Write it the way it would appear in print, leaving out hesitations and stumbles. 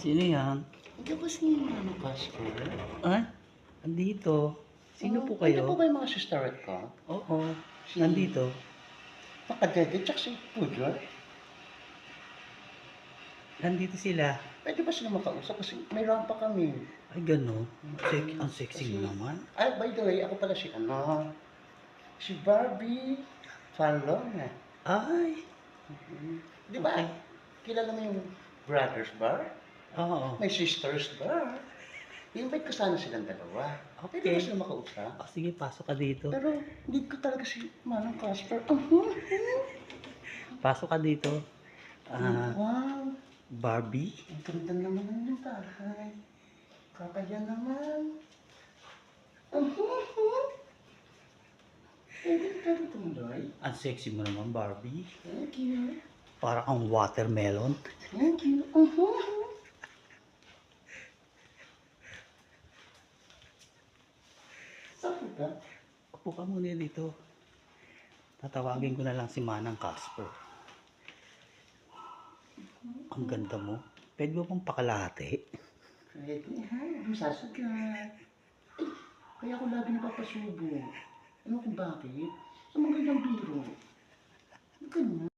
Sino yan? Hindi ba si Mano Casper? Ay, andito. Sino po kayo? Ano po ba yung mga sisterette ko? Oo, Si- nandito. Nakadede, tsaka si Pudler. Nandito sila. Pwede ba sila makausap? Kasi may rampa kami. Ay, gano'n. Ang sexy mo naman. Ay, by the way, ako pala si si Barbie Fallon. Ay, Di ba? okay. Kilala mo yung Brothers Bar? Oo. May Sisters Bar. I-invite ko sana silang dalawa. Pwede Okay. ba sila makausap? Oh, sige, pasok ka dito. Pero hindi ko talaga si Manong Casper. Pasok ka dito. Wow! Barbie? Ang ganda naman ng yung bahay. Kakaya naman. Pwede ka tumuloy. Ang sexy mo naman, Barbie. Thank you. Para kang watermelon. Thank you. Saan ka? Upo ka muna dito. Tatawagin ko na lang si Manang Casper. Ang ganda mo. Pwede mo pang pakalahati? Pwede ha, huwag mo sasagat. Kaya ako lagi napapasubo. Ano kung bakit? Sa mga ganyang biro. Ganyan.